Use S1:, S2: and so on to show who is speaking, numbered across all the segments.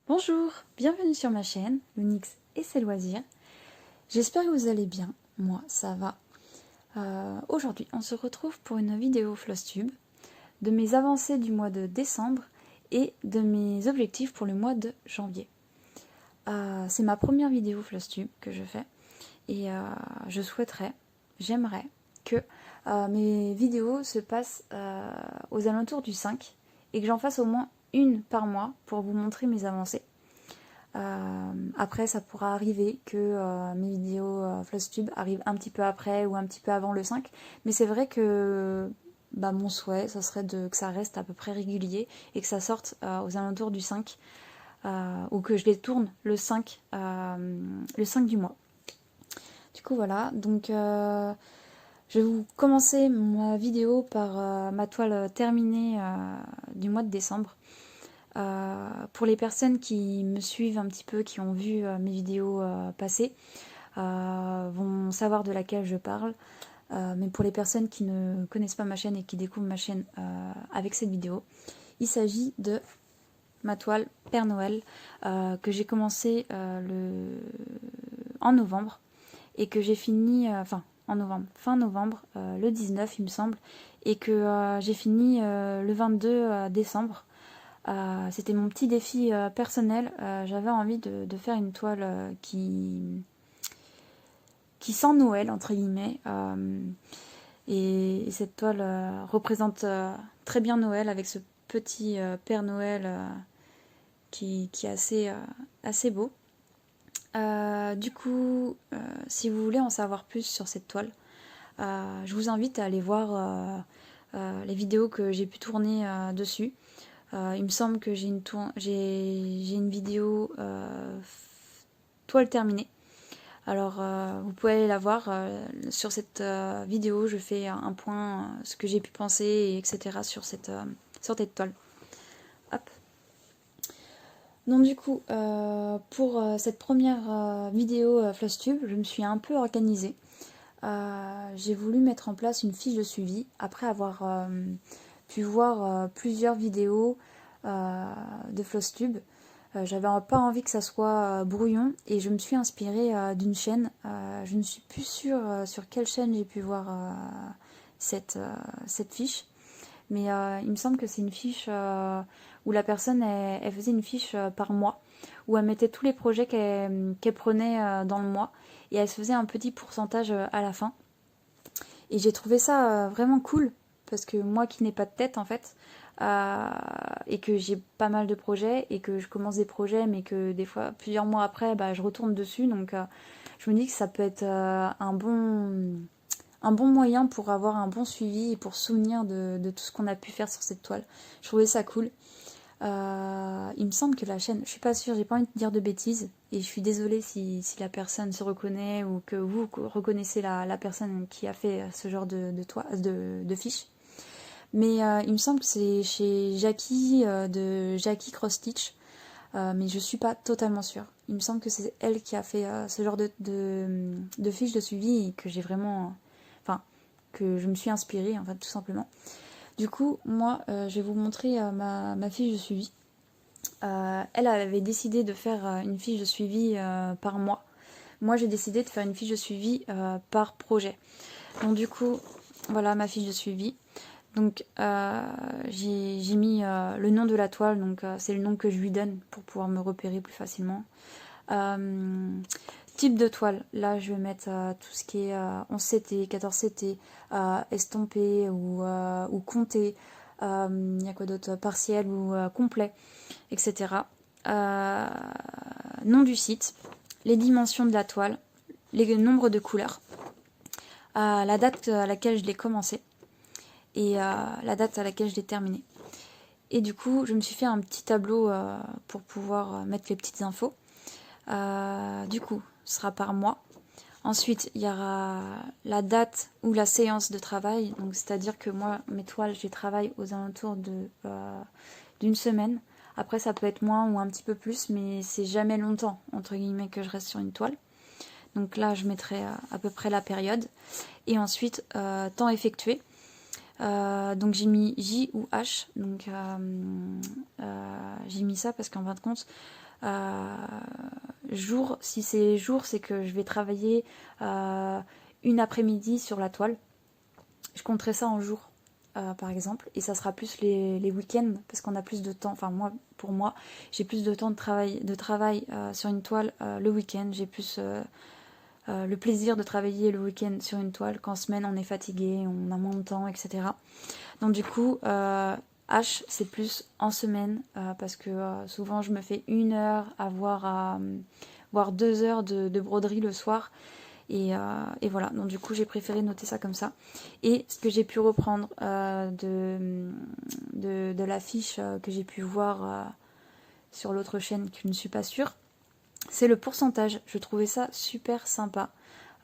S1: Bonjour, bienvenue sur ma chaîne, Lunix et ses loisirs. J'espère que vous allez bien, moi ça va. Aujourd'hui on se retrouve pour une vidéo Flosstube de mes avancées du mois de décembre et de mes objectifs pour le mois de janvier. C'est ma première vidéo Flosstube que je fais et je souhaiterais, j'aimerais que mes vidéos se passent aux alentours du 5 et que j'en fasse au moins une par mois pour vous montrer mes avancées. Après ça pourra arriver que mes vidéos Flosstube arrivent un petit peu après ou un petit peu avant le 5, mais c'est vrai que mon souhait ça serait que ça reste à peu près régulier et que ça sorte aux alentours du 5 ou que je les tourne le 5 du mois. Du coup voilà, donc je vais vous commencer ma vidéo par ma toile terminée du mois de décembre. Pour les personnes qui me suivent un petit peu, qui ont vu mes vidéos passées, vont savoir de laquelle je parle. Mais pour les personnes qui ne connaissent pas ma chaîne et qui découvrent ma chaîne avec cette vidéo, il s'agit de ma toile Père Noël que j'ai commencé en novembre et que j'ai fini, fin novembre, le 19 il me semble, et que j'ai fini le 22 décembre. C'était mon petit défi personnel. J'avais envie de faire une toile qui sent Noël, entre guillemets. Et cette toile représente très bien Noël avec ce petit Père Noël qui est assez beau. Du coup, si vous voulez en savoir plus sur cette toile, je vous invite à aller voir les vidéos que j'ai pu tourner dessus. Il me semble que j'ai une vidéo toile terminée. Alors vous pouvez aller la voir. Sur cette vidéo, je fais un point, ce que j'ai pu penser, etc. sur cette toile. Hop. Donc du coup, pour cette première vidéo Flosstube, je me suis un peu organisée. J'ai voulu mettre en place une fiche de suivi après avoir pu voir plusieurs vidéos de Flosstube. J'avais pas envie que ça soit brouillon et je me suis inspirée d'une chaîne. Je ne suis plus sûre sur quelle chaîne j'ai pu voir cette fiche. Mais il me semble que c'est une fiche où la personne elle faisait une fiche par mois, où elle mettait tous les projets qu'elle prenait dans le mois et elle se faisait un petit pourcentage à la fin. Et j'ai trouvé ça vraiment cool, parce que moi qui n'ai pas de tête en fait, et que j'ai pas mal de projets, et que je commence des projets, mais que des fois, plusieurs mois après, je retourne dessus, donc je me dis que ça peut être un bon moyen pour avoir un bon suivi et pour se souvenir de tout ce qu'on a pu faire sur cette toile. Je trouvais ça cool. Il me semble que la chaîne, je suis pas sûre, j'ai pas envie de dire de bêtises, et je suis désolée si la personne se reconnaît ou que vous reconnaissez la personne qui a fait ce genre de fiche. Mais il me semble que c'est chez Jackie de Jackie Cross Stitch, mais je suis pas totalement sûre. Il me semble que c'est elle qui a fait ce genre de fiche de suivi et que j'ai vraiment, que je me suis inspirée en fait tout simplement. Du coup, moi, je vais vous montrer ma fiche de suivi. Elle avait décidé de faire une fiche de suivi par mois. Moi, j'ai décidé de faire une fiche de suivi par projet. Donc du coup, voilà ma fiche de suivi. Donc j'ai mis le nom de la toile, donc c'est le nom que je lui donne pour pouvoir me repérer plus facilement. Type de toile, là je vais mettre tout ce qui est 11CT, 14CT, estampé ou compté, il y a quoi d'autre, partiel ou complet, etc. Nom du site, les dimensions de la toile, les nombres de couleurs, la date à laquelle je l'ai commencé et la date à laquelle je l'ai terminé. Et du coup, je me suis fait un petit tableau pour pouvoir mettre les petites infos. Du coup, ce sera par mois. Ensuite, il y aura la date ou la séance de travail. Donc, c'est-à-dire que moi, mes toiles, je les travaille aux alentours d'une semaine. Après, ça peut être moins ou un petit peu plus, mais c'est jamais longtemps, entre guillemets, que je reste sur une toile. Donc là, je mettrai à peu près la période. Et ensuite, temps effectué. Donc j'ai mis J ou H, donc j'ai mis ça parce qu'en fin de compte, jour, si c'est jour, c'est que je vais travailler une après-midi sur la toile. Je compterai ça en jour, par exemple, et ça sera plus les week-ends parce qu'on a plus de temps. Enfin pour moi, j'ai plus de temps de travail sur une toile le week-end. J'ai plus le plaisir de travailler le week-end sur une toile qu'en semaine on est fatigué, on a moins de temps, etc. Donc du coup, H c'est plus en semaine parce que souvent je me fais 1 heure à voire 2 heures de broderie le soir. Et voilà, donc du coup j'ai préféré noter ça comme ça. Et ce que j'ai pu reprendre de l'affiche que j'ai pu voir sur l'autre chaîne, que je ne suis pas sûre, c'est le pourcentage. Je trouvais ça super sympa.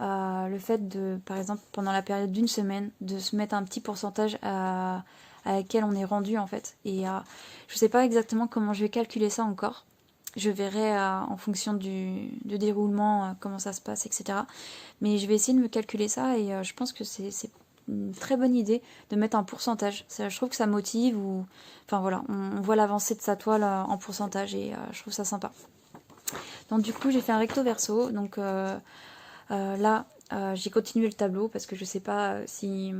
S1: Le fait de, par exemple, pendant la période d'une semaine, de se mettre un petit pourcentage à laquelle on est rendu en fait. Et je sais pas exactement comment je vais calculer ça encore. Je verrai en fonction du déroulement comment ça se passe, etc. Mais je vais essayer de me calculer ça et je pense que c'est une très bonne idée de mettre un pourcentage. Ça, je trouve que ça motive ou... Enfin voilà, on voit l'avancée de sa toile en pourcentage et je trouve ça sympa. Donc du coup j'ai fait un recto verso. Donc là j'ai continué le tableau parce que je sais pas si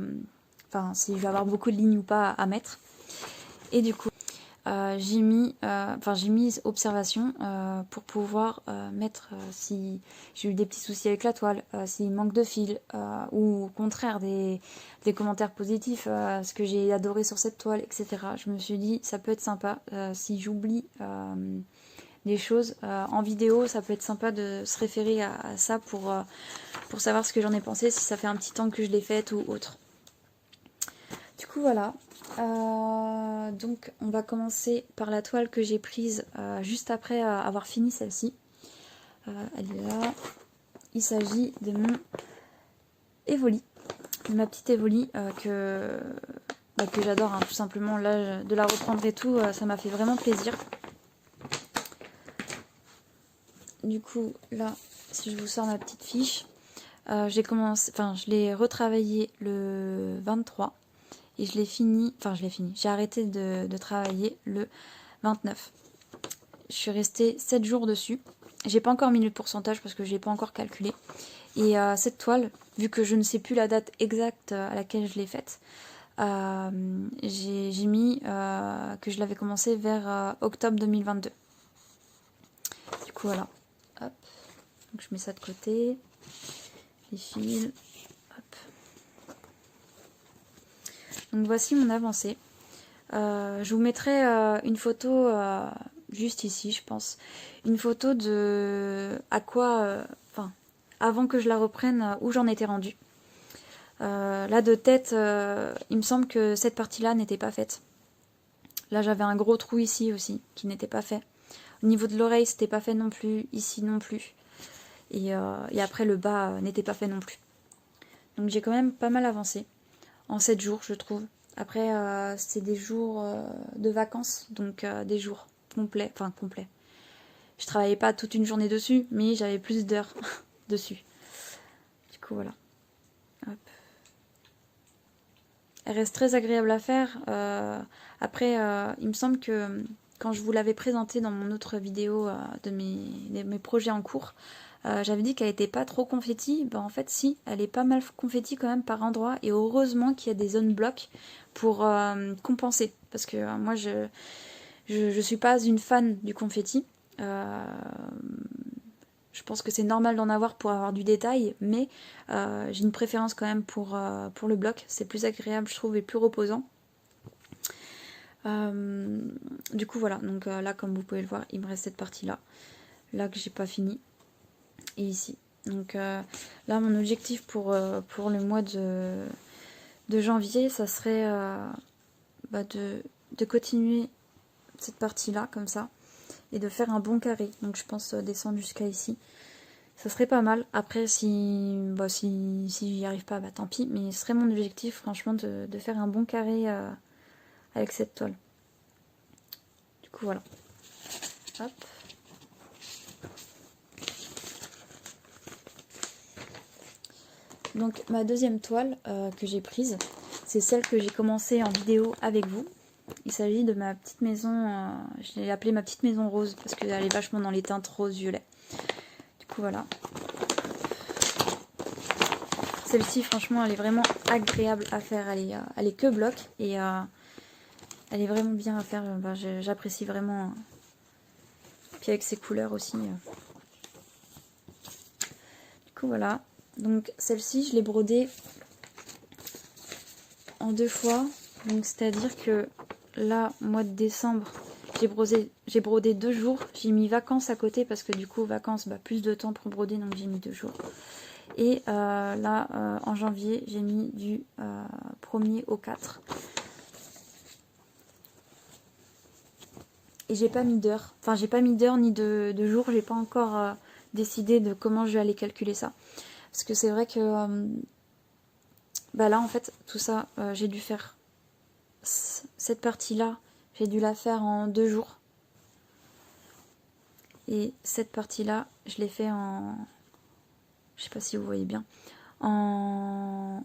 S1: je vais avoir beaucoup de lignes ou pas à mettre. Et du coup j'ai mis observation pour pouvoir mettre si j'ai eu des petits soucis avec la toile, s'il manque de fil ou au contraire des commentaires positifs, ce que j'ai adoré sur cette toile, etc. Je me suis dit ça peut être sympa si j'oublie des choses en vidéo, ça peut être sympa de se référer à ça pour savoir ce que j'en ai pensé, si ça fait un petit temps que je l'ai faite ou autre. Du coup voilà, donc on va commencer par la toile que j'ai prise juste après avoir fini celle-ci. Elle est là, il s'agit de mon Evoli, de ma petite Evoli que j'adore hein, tout simplement. Là de la reprendre et tout, ça m'a fait vraiment plaisir. Du coup là, si je vous sors ma petite fiche, je l'ai retravaillé le 23. Et j'ai arrêté de travailler le 29. Je suis restée 7 jours dessus. J'ai pas encore mis le pourcentage parce que je l'ai pas encore calculé. Et cette toile, vu que je ne sais plus la date exacte à laquelle je l'ai faite, j'ai mis que je l'avais commencé vers octobre 2022. Du coup voilà. Hop. Donc je mets ça de côté. Les fils. Donc voici mon avancée. Je vous mettrai une photo juste ici, je pense. Une photo de avant que je la reprenne, où j'en étais rendue. Là de tête, il me semble que cette partie-là n'était pas faite. Là j'avais un gros trou ici aussi, qui n'était pas fait. Au niveau de l'oreille, c'était pas fait non plus, ici non plus. Et après le bas n'était pas fait non plus. Donc j'ai quand même pas mal avancé. En 7 jours, je trouve. Après, c'est des jours de vacances, donc des jours complets. Enfin, complets. Je travaillais pas toute une journée dessus, mais j'avais plus d'heures dessus. Du coup, voilà. Hop. Elle reste très agréable à faire. Après, il me semble que quand je vous l'avais présentée dans mon autre vidéo de mes projets en cours, j'avais dit qu'elle n'était pas trop confetti. En fait, si, elle est pas mal confetti quand même par endroits. Et heureusement qu'il y a des zones blocs pour compenser. Parce que moi, je suis pas une fan du confetti. Je pense que c'est normal d'en avoir pour avoir du détail. Mais j'ai une préférence quand même pour le bloc. C'est plus agréable, je trouve, et plus reposant. Du coup, voilà. Donc là, comme vous pouvez le voir, il me reste cette partie-là. Là que j'ai pas fini. Et ici. Donc là, mon objectif pour le mois de janvier, ça serait de continuer cette partie-là, comme ça, et de faire un bon carré. Donc je pense descendre jusqu'à ici. Ça serait pas mal. Après, si j'y arrive pas, tant pis. Mais ce serait mon objectif, franchement, de faire un bon carré avec cette toile. Du coup, voilà. Hop. Donc ma deuxième toile que j'ai prise, c'est celle que j'ai commencé en vidéo avec vous. Il s'agit de ma petite maison, je l'ai appelée ma petite maison rose parce qu'elle est vachement dans les teintes rose-violet. Du coup voilà. Celle-ci franchement elle est vraiment agréable à faire, elle est que bloc et elle est vraiment bien à faire, j'apprécie vraiment. Puis avec ses couleurs aussi. Du coup voilà. Donc celle-ci je l'ai brodée en 2 fois. Donc c'est-à-dire que là, mois de décembre, j'ai brodé 2 jours. J'ai mis vacances à côté parce que du coup, vacances, plus de temps pour broder, donc j'ai mis 2 jours. Et là, en janvier, j'ai mis du 1er au 4. Et j'ai pas mis d'heure. Enfin, j'ai pas mis d'heure ni de jour. J'ai pas encore décidé de comment je vais aller calculer ça. Parce que c'est vrai que là, en fait, tout ça, j'ai dû faire cette partie-là. J'ai dû la faire en 2 jours. Et cette partie-là, je l'ai fait en... Je sais pas si vous voyez bien. En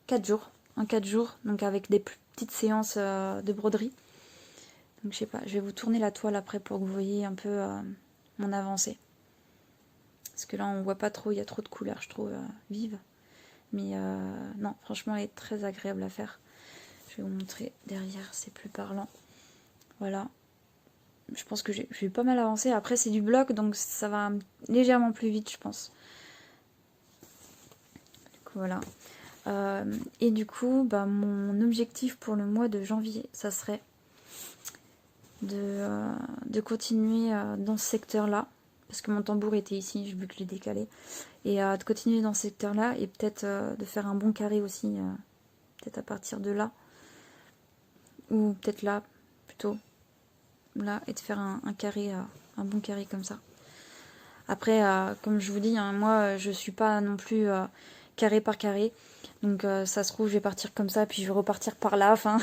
S1: 4 jours. En 4 jours, donc avec des petites séances de broderie. Donc je sais pas, je vais vous tourner la toile après pour que vous voyez un peu mon avancée. Parce que là, on voit pas trop, il y a trop de couleurs, je trouve, vives. Mais non, franchement, elle est très agréable à faire. Je vais vous montrer derrière, c'est plus parlant. Voilà. Je pense que j'ai pas mal avancé. Après, c'est du bloc, donc ça va légèrement plus vite, je pense. Du coup, voilà. Et du coup, mon objectif pour le mois de janvier, ça serait de continuer dans ce secteur-là. Parce que mon tambour était ici, j'ai vu que je l'ai décalé. Et de continuer dans ce secteur-là et peut-être de faire un bon carré aussi. Peut-être à partir de là. Ou peut-être là, plutôt. Là, et de faire un carré, un bon carré comme ça. Après, comme je vous dis, hein, moi, je suis pas non plus carré par carré. Donc, ça se trouve, je vais partir comme ça, puis je vais repartir par là. Enfin,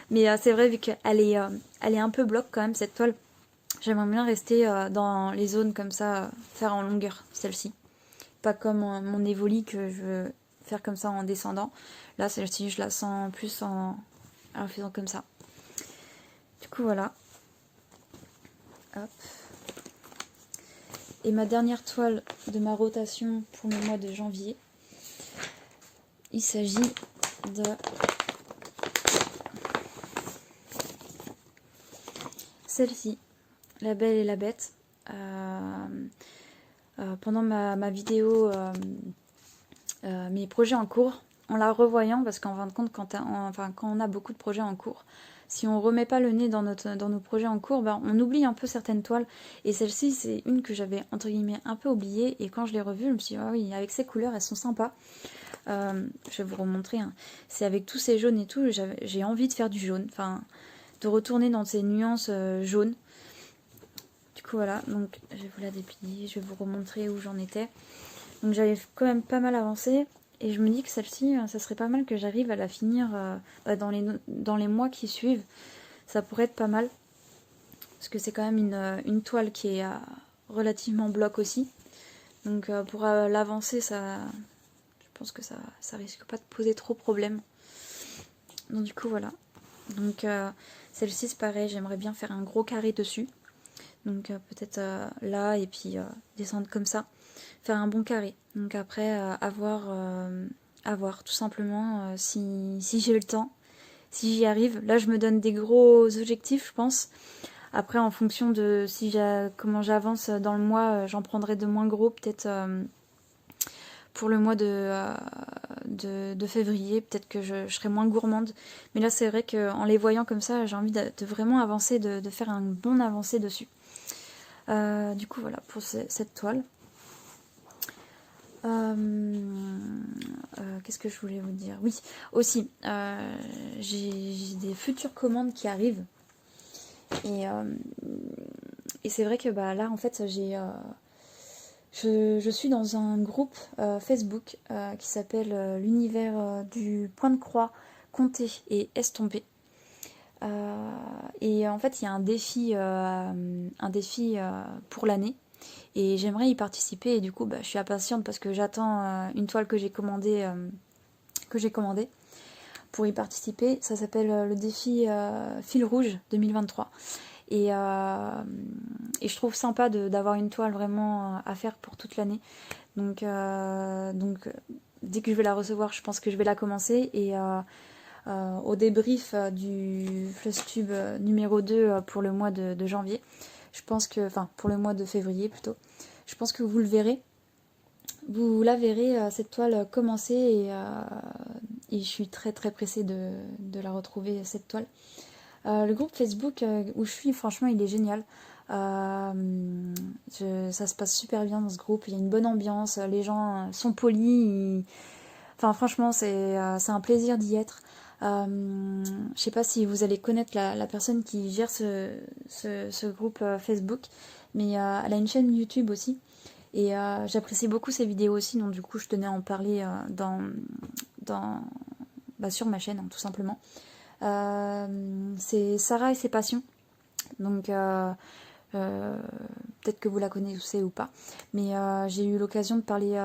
S1: mais c'est vrai, vu qu'elle est un peu bloc quand même, cette toile. J'aimerais bien rester dans les zones comme ça, faire en longueur, celle-ci. Pas comme mon évoli que je veux faire comme ça en descendant. Là, celle-ci, je la sens plus en faisant comme ça. Du coup, voilà. Hop. Et ma dernière toile de ma rotation pour le mois de janvier, il s'agit de celle-ci, La Belle et la Bête. Pendant ma vidéo mes projets en cours, en la revoyant, parce qu'en fin de compte, quand on a beaucoup de projets en cours, si on remet pas le nez dans nos projets en cours, on oublie un peu certaines toiles. Et celle-ci, c'est une que j'avais entre guillemets un peu oubliée. Et quand je l'ai revue, je me suis dit, ah oui, avec ces couleurs, elles sont sympas. Je vais vous remontrer. Hein. C'est avec tous ces jaunes et tout, j'ai envie de faire du jaune. Enfin, de retourner dans ces nuances jaunes. Du coup, voilà. Donc, je vais vous la déplier. Je vais vous remontrer où j'en étais. Donc, j'avais quand même pas mal avancé. Et je me dis que celle-ci, ça serait pas mal que j'arrive à la finir dans les mois qui suivent. Ça pourrait être pas mal. Parce que c'est quand même une toile qui est relativement bloc aussi. Donc pour l'avancer, je pense que ça risque pas de poser trop de problème. Donc du coup, voilà. Donc celle-ci, c'est pareil, j'aimerais bien faire un gros carré dessus. Donc peut-être là, et puis descendre comme ça. Faire un bon carré. Donc après, à voir tout simplement si j'ai le temps, si j'y arrive. Là, je me donne des gros objectifs, je pense. Après, en fonction de comment j'avance dans le mois, j'en prendrai de moins gros, peut-être pour le mois de février, peut-être que je serai moins gourmande. Mais là, c'est vrai qu'en les voyant comme ça, j'ai envie de vraiment avancer, de faire un bon avancé dessus. Du coup, voilà, pour cette toile. Qu'est-ce que je voulais vous dire? Oui, aussi, j'ai des futures commandes qui arrivent. Et c'est vrai que là, en fait, je suis dans un groupe Facebook qui s'appelle l'univers du point de croix compté et estompé. Et en fait, il y a un défi pour l'année. Et j'aimerais y participer. Et du coup, je suis impatiente parce que j'attends une toile que j'ai commandée. pour y participer. Ça s'appelle le défi Fil Rouge 2023. Et je trouve sympa d'avoir une toile vraiment à faire pour toute l'année. Donc, dès que je vais la recevoir, je pense que je vais la commencer. Et au débrief du Flosstube numéro 2 pour le mois de janvier, je pense que, enfin pour le mois de février plutôt, je pense que vous le verrez. Vous la verrez, cette toile commencer et je suis très très pressée de la retrouver, cette toile. Le groupe Facebook où je suis, franchement, il est génial. Ça se passe super bien dans ce groupe, il y a une bonne ambiance, les gens sont polis. Enfin, franchement, c'est un plaisir d'y être. Je sais pas si vous allez connaître la personne qui gère ce groupe Facebook, mais elle a une chaîne YouTube aussi. Et j'apprécie beaucoup ses vidéos aussi, donc du coup je tenais à en parler sur ma chaîne, hein, tout simplement. C'est Sarah et ses passions. Donc peut-être que vous la connaissez ou pas, mais j'ai eu l'occasion de parler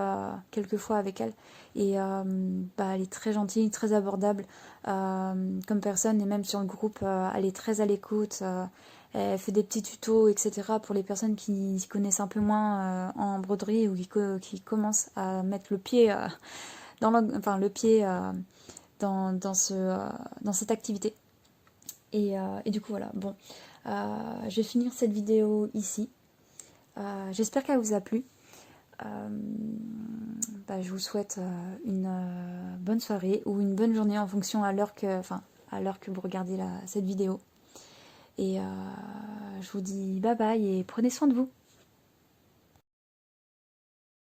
S1: quelques fois avec elle. Et elle est très gentille, très abordable comme personne, et même sur le groupe, elle est très à l'écoute. Elle fait des petits tutos, etc. pour les personnes qui s'y connaissent un peu moins en broderie ou qui commencent à mettre le pied dans cette activité. Et du coup, voilà. Bon, je vais finir cette vidéo ici. J'espère qu'elle vous a plu. Je vous souhaite une bonne soirée ou une bonne journée en fonction à l'heure que vous regardez cette vidéo. Et je vous dis bye bye et prenez soin de vous.